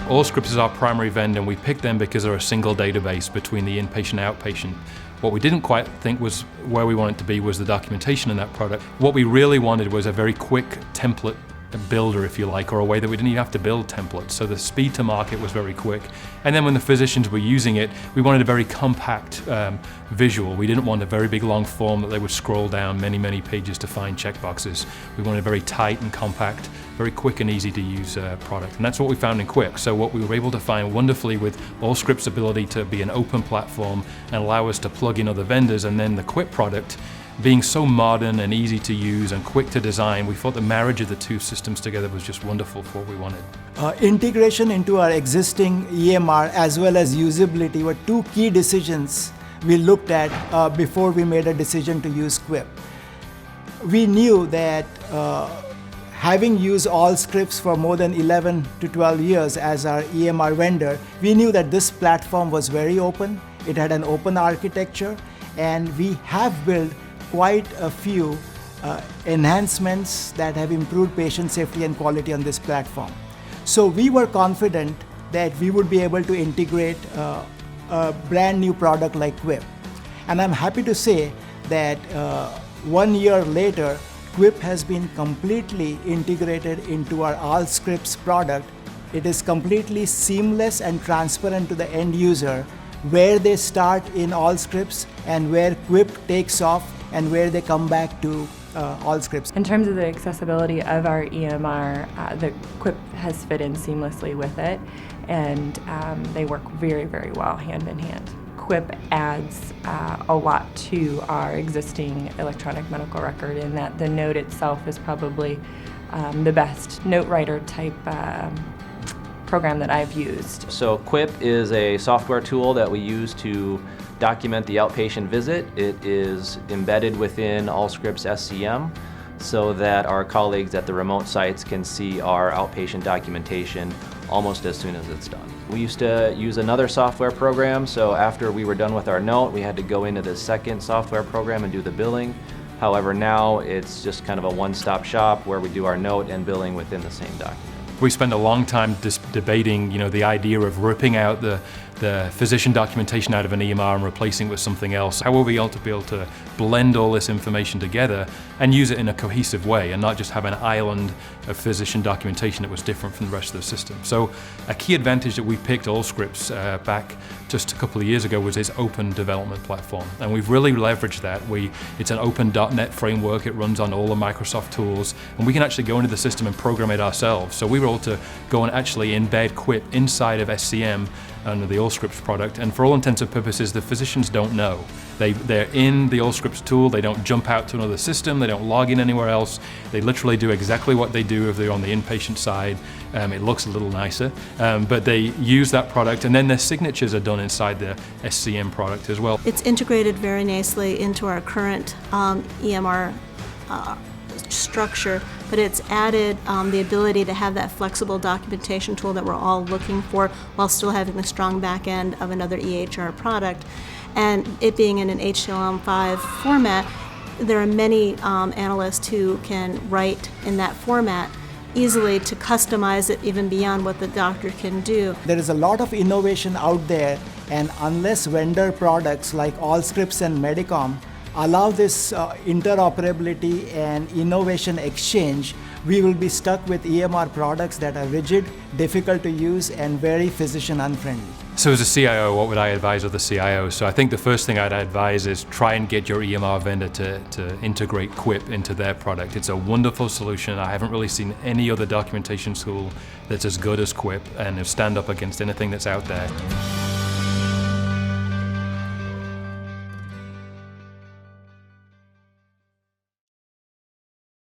Allscripts is our primary vendor, and we picked them because they're a single database between the inpatient and outpatient. What we didn't quite think was where we wanted to be was the documentation in that product. What we really wanted was a very quick template builder, if you like, or a way that we didn't even have to build templates. So the speed to market was very quick. And then when the physicians were using it, we wanted a very compact visual. We didn't want a very big long form that they would scroll down many, many pages to find checkboxes. We wanted a very tight and compact, very quick and easy to use product. And that's what we found in Quippe. So what we were able to find wonderfully with Allscripts' ability to be an open platform and allow us to plug in other vendors, and then the Quippe product being so modern and easy to use and quick to design, we thought the marriage of the two systems together was just wonderful for what we wanted. Integration into our existing EMR as well as usability were two key decisions we looked at before we made a decision to use Quippe. We knew that having used Allscripts for more than 11 to 12 years as our EMR vendor, we knew that this platform was very open, it had an open architecture, and we have built quite a few enhancements that have improved patient safety and quality on this platform. So we were confident that we would be able to integrate a brand new product like Quippe. And I'm happy to say that 1 year later, Quippe has been completely integrated into our Allscripts product. It is completely seamless and transparent to the end user, where they start in Allscripts and where Quippe takes off and where they come back to Allscripts. In terms of the accessibility of our EMR, the Quippe has fit in seamlessly with it, and they work very, very well hand in hand. Quippe adds a lot to our existing electronic medical record in that the note itself is probably the best note writer type program that I've used. So Quippe is a software tool that we use to document the outpatient visit. It is embedded within Allscripts SCM so that our colleagues at the remote sites can see our outpatient documentation almost as soon as it's done. We used to use another software program, so after we were done with our note, we had to go into the second software program and do the billing. However, now it's just kind of a one-stop shop where we do our note and billing within the same document. We spent a long time debating, the idea of ripping out the physician documentation out of an EMR and replacing it with something else. How will we be able to blend all this information together and use it in a cohesive way and not just have an island of physician documentation that was different from the rest of the system? So a key advantage that we picked Allscripts back just a couple of years ago was its open development platform. And we've really leveraged that. It's an open .NET framework, it runs on all the Microsoft tools, and we can actually go into the system and program it ourselves. So we were able to go and actually embed Quippe inside of SCM under the Allscripts product, and for all intents and purposes, the physicians don't know. They're in the Allscripts tool, they don't jump out to another system, they don't log in anywhere else. They literally do exactly what they do if they're on the inpatient side. It looks a little nicer, but they use that product, and then their signatures are done inside the SCM product as well. It's integrated very nicely into our current EMR structure, but it's added the ability to have that flexible documentation tool that we're all looking for while still having the strong back end of another EHR product. And it being in an HTML5 format, there are many analysts who can write in that format easily to customize it even beyond what the doctor can do. There is a lot of innovation out there, and unless vendor products like Allscripts and Medicom allow this interoperability and innovation exchange, we will be stuck with EMR products that are rigid, difficult to use, and very physician unfriendly. So as a CIO, what would I advise other CIOs? So I think the first thing I'd advise is try and get your EMR vendor to integrate Quippe into their product. It's a wonderful solution. I haven't really seen any other documentation tool that's as good as Quippe and stand up against anything that's out there.